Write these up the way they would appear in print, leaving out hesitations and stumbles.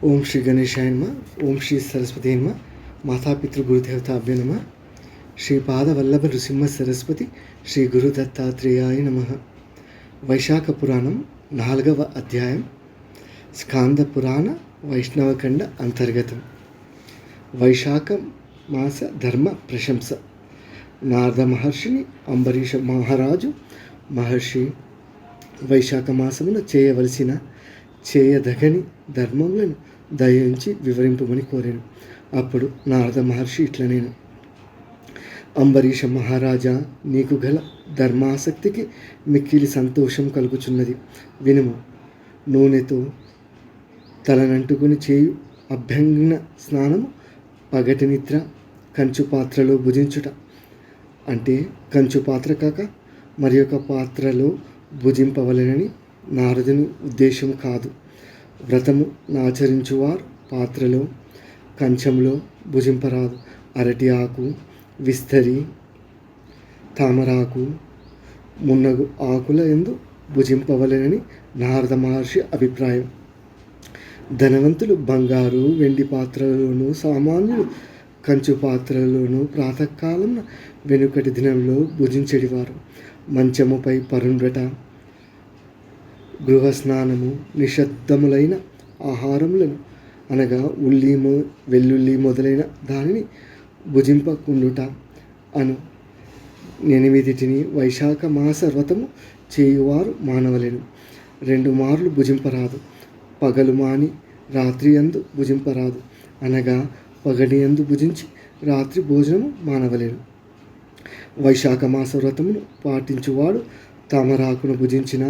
ఓం శ్రీ గణేశాయ నమ. ఓం శ్రీ సరస్వతి నమ. మాతాపితృ గురుదేవతాభ్యో నమ. శ్రీపాదవల్లభ నృసింహ సరస్వతి శ్రీ గురు దత్తాత్రేయాయ నమ. వైశాఖ పురాణం 4వ అధ్యాయం. స్కాంద పురాణ వైష్ణవఖండ అంతర్గతం. వైశాఖ మాస ధర్మ ప్రశంస. నారద మహర్షిని అంబరీష మహర్షి వైశాఖ మాసమున చేయదగని ధర్మములను దయించి వివరింపమని కోరాను. అప్పుడు నారద మహర్షి ఇట్లా నేను: అంబరీష మహారాజా, నీకు గల ధర్మాసక్తికి మిక్కిలి సంతోషం కలుగుచున్నది. వినుము. నూనెతో తలనంటుకుని చేయు అభ్యంగన స్నానము, పగటి నిద్ర, కంచు పాత్రలో భుజించుట, అంటే కంచు పాత్ర కాక మరి ఒక పాత్రలో భుజింపవలెనని నారదుని ఉద్దేశం కాదు. వ్రతము నాచరించువారు పాత్రలో, కంచంలో భుజింపరాదు. అరటి ఆకు, విస్తరి, తామరాకు మున్నగు ఆకుల యందు భుజింపవలెనని నారద మహర్షి అభిప్రాయం. ధనవంతులు బంగారు వెండి పాత్రలలోనూ, సామాన్యులు కంచు పాత్రలలోనూ ప్రాతకాలం వెనుకటి దినంలో భుజించెడివారు. మంచముపై పరుండట, గృహస్నానము, నిషిద్ధములైన ఆహారములను అనగా వెల్లుల్లి మొదలైన దానిని భుజింపకుండుట అను 8 వైశాఖ మాస వ్రతము చేయువారు మానవలేను. 2 మార్లు భుజింపరాదు. పగలు మాని రాత్రి యందు భుజింపరాదు, అనగా పగటి యందు భుజించి రాత్రి భోజనము మానవలేను. వైశాఖ మాస వ్రతమును పాటించువాడు తామరాకును భుజించిన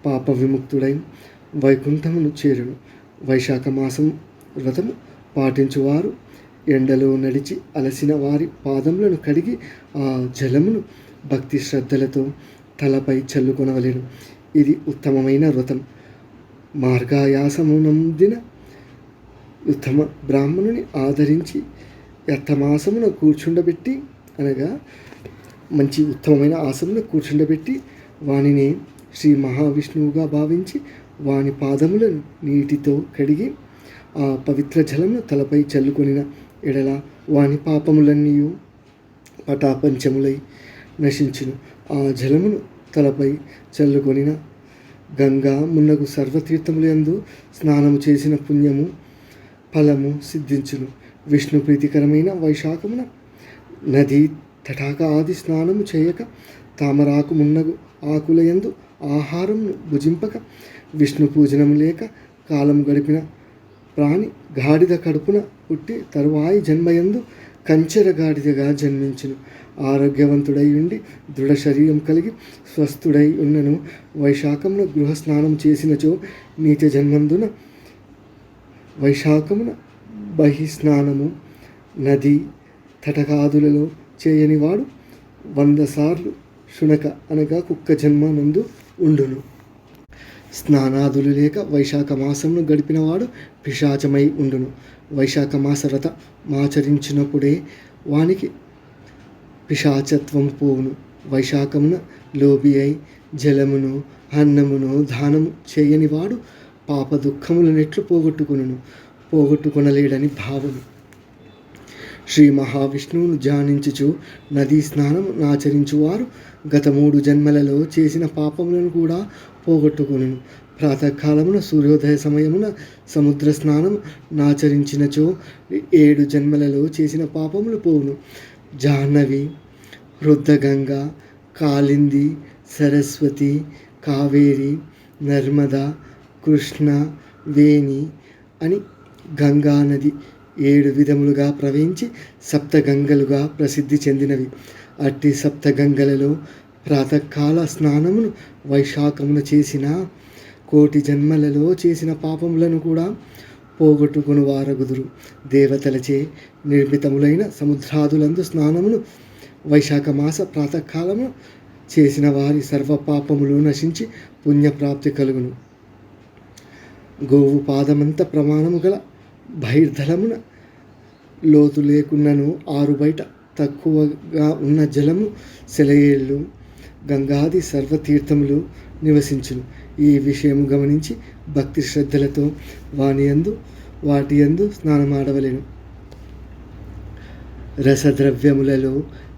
పాప విముక్తుడై వైకుంఠమును చేరును. వైశాఖ మాసం వ్రతము పాటించువారు ఎండలో నడిచి అలసిన వారి పాదములను కడిగి ఆ జలమును భక్తి శ్రద్ధలతో తలపై చల్లుకొనవలెను. ఇది ఉత్తమమైన వ్రతం. మార్గాయాసమునందిన ఉత్తమ బ్రాహ్మణుని ఆదరించి యత్తమాసమున కూర్చుండబెట్టి, అనగా మంచి ఉత్తమమైన ఆసమున కూర్చుండబెట్టి వానిని శ్రీ మహావిష్ణువుగా భావించి వాని పాదములను నీటితో కడిగి ఆ పవిత్ర జలమును తలపై చల్లుకొనిన ఎడల వాని పాపములన్నీయు పటాపంచములై నశించును. ఆ జలమును తలపై చల్లుకొనిన గంగా మున్నగు సర్వతీర్థములందు స్నానము చేసిన పుణ్యము ఫలము సిద్ధించును. విష్ణు ప్రీతికరమైన వైశాఖమున నదీ తటాక ఆది స్నానము చేయక, తామరాకు మున్నగు ఆకులయందు ఆహారమును భుజింపక, విష్ణు పూజనము లేక కాలము గడిపిన ప్రాణి గాడిద కడుపున పుట్టి తరువాయి జన్మయందు కంచెర గాడిదగా జన్మించును. ఆరోగ్యవంతుడై ఉండి దృఢ శరీరం కలిగి స్వస్థుడై ఉన్నను వైశాఖమున గృహ స్నానం చేసినచో నీచ జన్మందున వైశాఖమున బహిస్నానము నది తటకాదులలో చేయనివాడు 100 సార్లు శునక, అనగా కుక్క జన్మనందు ఉండును. స్నానాదులు లేక వైశాఖ మాసమును గడిపినవాడు పిశాచమై ఉండును. వైశాఖ మాస వ్రత మాచరించినప్పుడే వానికి పిశాచత్వం పోవును. వైశాఖమున లోబి అయి జలమును, అన్నమును దానము చేయనివాడు పాప దుఃఖములనెట్లు పోగొట్టుకొనలేడని భావము. శ్రీ మహావిష్ణువును ధ్యానించుచు నదీ స్నానం ఆచరించువారు గత 3 జన్మలలో చేసిన పాపములను కూడా పోగొట్టుకొనును. ప్రాతకాలమున సూర్యోదయ సమయమున సముద్ర స్నానం నాచరించినచో 7 జన్మలలో చేసిన పాపములు పోవును. జాహ్నవి, రుద్రగంగ, కాళింది, సరస్వతి, కావేరి, నర్మద, కృష్ణ, వేణి అని గంగా నది 7 విధములుగా ప్రవహించి సప్తగంగలుగా ప్రసిద్ధి చెందినవి. అట్టి సప్తగంగలలో ప్రాతకాల స్నానమును వైశాఖమున చేసిన 1,000,000 జన్మలలో చేసిన పాపములను కూడా పోగొట్టుకుని వారగుదురు. దేవతలచే నిర్మితములైన సముద్రాదులందు స్నానమును వైశాఖ మాస ప్రాతకాలము చేసిన వారి సర్వ పాపములు నశించి పుణ్యప్రాప్తి కలుగును. గోవు పాదమంత ప్రమాణము గల బహిర్దలమున లోతు లేకున్నను 6 బయట తక్కువగా ఉన్న జలము, సెలయేళ్ళు, గంగాది సర్వతీర్థములు నివసించును. ఈ విషయం గమనించి భక్తి శ్రద్ధలతో వాని యందు వాటి యందు స్నానమాడవలెను. రసద్రవ్యములలో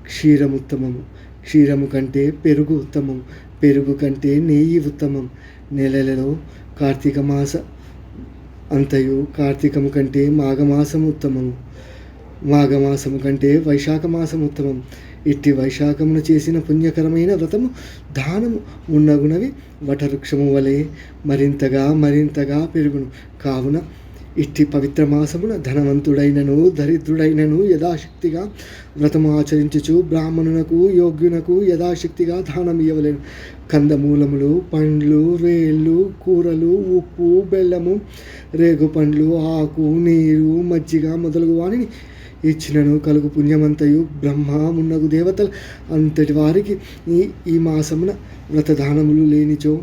క్షీరముత్తమము, క్షీరము కంటే పెరుగు ఉత్తమము, పెరుగు కంటే నెయ్యి ఉత్తమం. నెలలలో కార్తీక మాస అంతయు కార్తీకము కంటే మాఘమాసము ఉత్తమము, మాఘమాసము కంటే వైశాఖ మాసము ఉత్తమం. ఇట్టి వైశాఖమును చేసిన పుణ్యకరమైన వ్రతము దానము ఉన్నగునవి వటవృక్షము వలె మరింతగా పెరుగును. కావున ఇట్టి పవిత్ర మాసమున ధనవంతుడైనను దరిద్రుడైనను యథాశక్తిగా వ్రతము ఆచరించుచు బ్రాహ్మణునకు యోగ్యునకు యథాశక్తిగా దానం ఇవ్వలేను. కందమూలములు, పండ్లు, వేళ్ళు, కూరలు, ఉప్పు, బెల్లము, రేగు పండ్లు, ఆకు, నీరు, మజ్జిగ మొదలగు వానిని ఇచ్చినను కలుగు పుణ్యమంతయు బ్రహ్మ మున్నగు దేవతలు అంతటి వారికి ఈ మాసమున వ్రతదానములు లేనిచో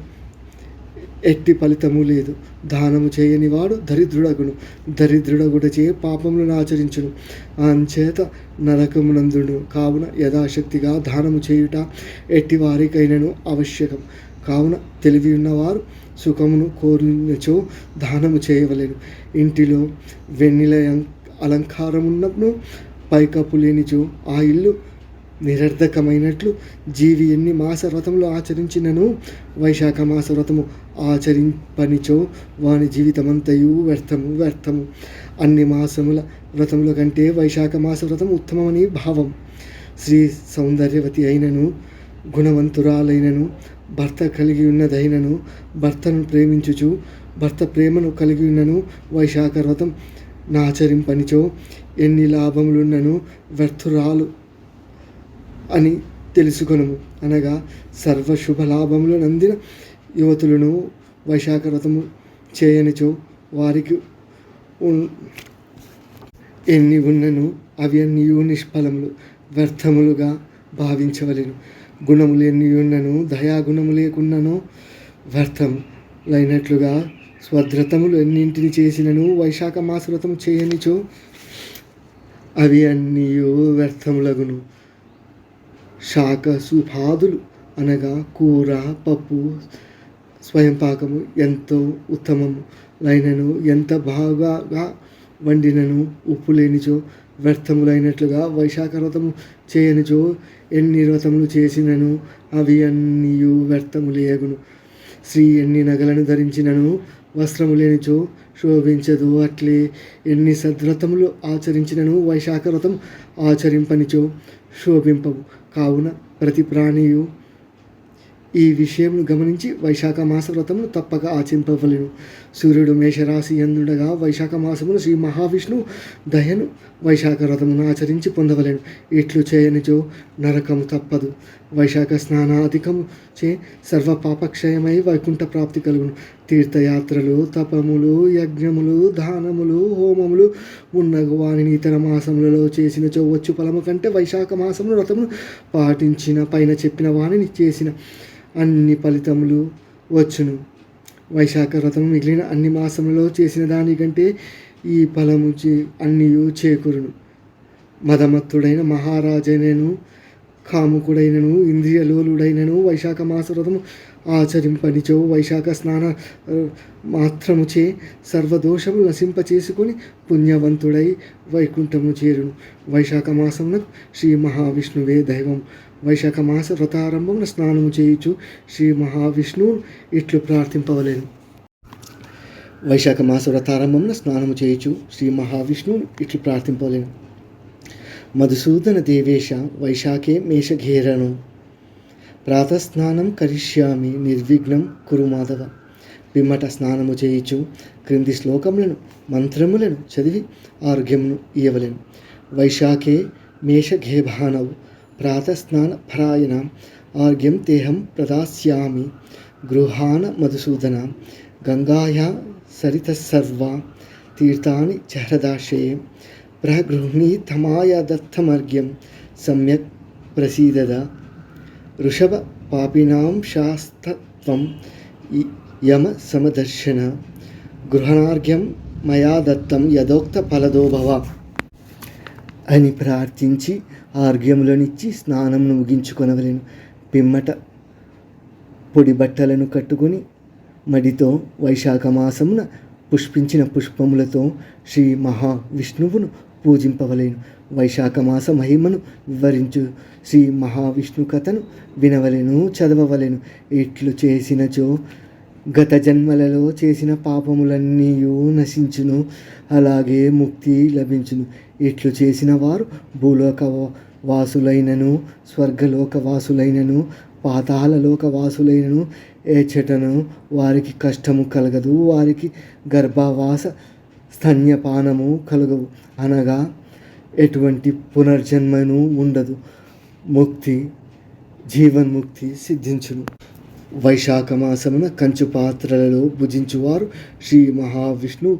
ఎట్టి ఫలితము లేదు. దానము చేయని వాడు దరిద్రుడగును, దరిద్రుడగుటచే పాపములను ఆచరించును, అంచేత నరకమునందును. కావున యథాశక్తిగా దానము చేయుట ఎట్టి వారికైనను ఆవశ్యకం. కావున తెలివి ఉన్నవారు సుఖమును కోరినచో దానము చేయవలెను. ఇంటిలో వెన్నెల అలంకారమున్నప్పుడు పైకప్పు లేనిచో ఆ ఇల్లు నిరర్ధకమైనట్లు జీవి ఎన్ని మాస వ్రతములు ఆచరించినను వైశాఖ మాస వ్రతము ఆచరింపనిచో వాని జీవితమంతయు వ్యర్థము. అన్ని మాసముల వ్రతముల కంటే వైశాఖ మాస వ్రతం ఉత్తమమని భావం. స్త్రీ సౌందర్యవతి అయినను గుణవంతురాలైనను భర్త కలిగి ఉన్నదైనను భర్తను ప్రేమించుచు భర్త ప్రేమను కలిగి ఉన్నను వైశాఖ వ్రతం నాచరింపనిచో ఎన్ని లాభములున్నను వ్యర్థురాలు అని తెలుసుకొనుము. అనగా సర్వశుభ లాభములు నందిన యువతులను వైశాఖ వ్రతము చేయనిచో వారికి ఎన్ని ఉన్నను అవి అన్నియు నిష్ఫలములు, వ్యర్థములుగా భావించవలెను. గుణములు ఎన్ని ఉన్నను దయాగుణము లేకున్నను వ్యర్థములైనట్లుగా స్వద్రతములు ఎన్నింటిని చేసినను వైశాఖ మాస వ్రతము చేయనిచో అవి అన్నియు వ్యర్థములగును. శాక సుపాదులు అనగా కూర, పప్పు, స్వయంపాకము ఎంతో ఉత్తమములైనను ఎంత బాగా వండినను ఉప్పు లేనిచో వ్యర్థములైనట్లుగా వైశాఖ వ్రతము చేయనిచో ఎన్ని వ్రతములు చేసినను అవి అన్నియు వ్యర్థములేగును. స్త్రీ ఎన్ని నగలను ధరించినను వస్త్రము లేనిచో శోభించదు. అట్లే ఎన్ని సద్వ్రతములు ఆచరించినను వైశాఖ వ్రతం ఆచరింపనిచో శోభింపవు. కావున ప్రతి ప్రాణియు ఈ విషయమును గమనించి వైశాఖ మాస వ్రతమును తప్పక ఆచరింపవలెను. సూర్యుడు మేషరాశి యందుండగా వైశాఖ మాసమును శ్రీ మహావిష్ణువు దయను వైశాఖ వ్రతమును ఆచరించి పొందవలెను. ఇట్లు చేయనిచో నరకము తప్పదు. వైశాఖ స్నానాధికము చే సర్వ పాపక్షయమై వైకుంఠ ప్రాప్తి కలుగును. తీర్థయాత్రలు, తపములు, యజ్ఞములు, దానములు, హోమములు మున్నగు వానిని ఇతర మాసములలో చేసినచో వచ్చు ఫలము కంటే వైశాఖ మాసమును వ్రతమును పాటించిన పైన చెప్పిన వానిని చేసిన అన్ని ఫలితములు వచ్చును. వైశాఖ వ్రతము మిగిలిన అన్ని మాసములలో చేసిన దానికంటే ఈ ఫలము అన్నియు చేకూరును. మదమత్తుడైన మహారాజైనను కాముకుడైనను ఇంద్రియలోలుడైనను వైశాఖ మాస వ్రతము ఆచరింపనిచో వైశాఖ స్నాన మాత్రముచే సర్వదోషములు నశింపచేసుకొని పుణ్యవంతుడై వైకుంఠము చేరును. వైశాఖ మాసమునకు శ్రీ మహావిష్ణువే దైవం. వైశాఖ మాస వ్రతారంభమున స్నానము చేయుచు శ్రీ మహావిష్ణువు ఇట్లు ప్రార్థింపవలెను. వైశాఖ మాస వ్రతారంభమున స్నానము చేయుచు శ్రీ మహావిష్ణువు ఇట్లు ప్రార్థింపవలెను. మధుసూదన దేవేశ వైశాఖే మేషఘేరను ప్రాతస్నానం కరిష్యామి నిర్విఘ్నం కురు మాధవ. పిమ్మట స్నానము చేయుచు క్రింది శ్లోకములను మంత్రములను చదివి ఆరోగ్యమును ఇయ్యవలెను. వైశాఖే మేషఘేభానవు ప్రాతస్నాన పరాయణ ఆర్ఘ్యం తేహం ప్రదాస్యామి గృహాన మధుసూదన గంగాయా సరితసర్వా తీర్థాని చహ్రదాశే ప్రగృహ్ణీతమాయ దత్తమర్ఘ్యం సమ్యక్ ప్రసీదద ఋషభ పాపినాం శాస్తత్వం యమ సమదర్శన గృహణార్ఘ్యం మయా దత్తం యథోక్త ఫలదో భవ అని ప్రార్థించి ఆర్ఘ్యములనిచ్చి స్నానమును ముగించుకొనవలెను. పిమ్మట పొడి బట్టలను కట్టుకొని మడితో వైశాఖ మాసమున పుష్పించిన పుష్పములతో శ్రీ మహావిష్ణువును పూజింపవలేను. వైశాఖ మాస మహిమను వివరించు శ్రీ మహావిష్ణు కథను వినవలెను, చదవవలెను. ఇట్లు చేసినచో గత జన్మలలో చేసిన పాపములన్నీ నశించును, అలాగే ముక్తి లభించును. ఇట్లు చేసిన వారు భూలోక వాసులైనను, స్వర్గలోక వాసులైనను, పాతాళలోక వాసులైనను ఏచటను వారికి కష్టము కలగదు, వారికి గర్భవాస స్తన్యపానము కలగవు, అనగా ఎటువంటి పునర్జన్మను ఉండదు. ముక్తి, జీవన్ముక్తి సిద్ధించును. వైశాఖ మాసమున కంచు పాత్రలలో భుజించువారు శ్రీ మహావిష్ణు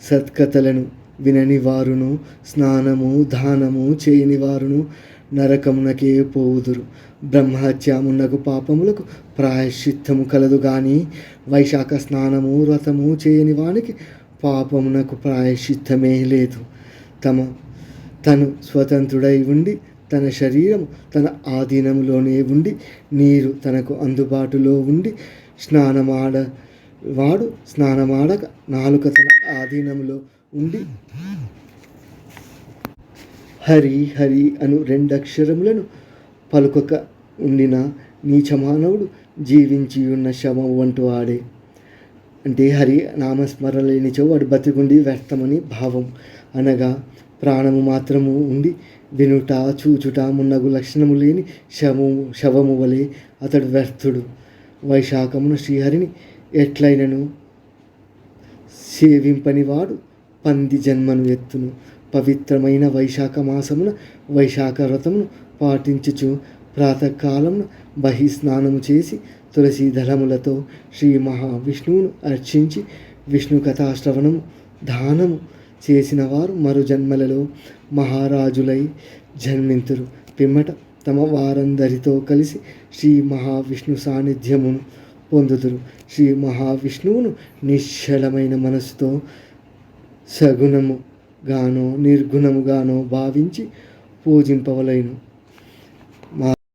సత్కథలను వినని వారును, స్నానము దానము చేయని వారును నరకమునకే పోవుదురు. బ్రహ్మహత్య మున్నగు పాపములకు ప్రాయశ్చిత్తము కలదు గాని వైశాఖ స్నానము వ్రతము చేయని వానికి పాపమునకు ప్రాయశ్చిత్తమే లేదు. తను స్వతంత్రుడై ఉండి, తన శరీరం తన ఆధీనంలోనే ఉండి, నీరు తనకు అందుబాటులో ఉండి స్నానమాడక నాలుక తన ఆధీనంలో ఉండి హరి హరి అను రెండక్షరములను పలుకక ఉండిన నీచమానవుడు జీవించి ఉన్న శవం వంటి వాడే. అంటే హరి నామస్మరణ లేనిచో వాడు బతికుండి వ్యర్థమని భావం. అనగా ప్రాణము మాత్రము ఉండి వినుట చూచుట మున్నగు లక్షణము లేని శవము వలె అతడు వ్యర్థుడు. వైశాఖమున శ్రీహరిని ఎట్లయినను సేవింపనివాడు పంది జన్మను ఎత్తును. పవిత్రమైన వైశాఖ మాసమున వైశాఖ వ్రతమును పాటించుచు ప్రాతకాలమున బహిస్నానము చేసి తులసి దళములతో శ్రీ మహావిష్ణువును అర్చించి విష్ణు కథాశ్రవణము దానము చేసిన వారు మరు జన్మలలో మహారాజులై జన్మింతురు. పిమ్మట తమ వారందరితో కలిసి శ్రీ మహావిష్ణు సాన్నిధ్యమును పొందుతురు. శ్రీ మహావిష్ణువును నిశ్చలమైన మనసుతో సగుణముగానో నిర్గుణముగానో భావించి పూజింపవలెను.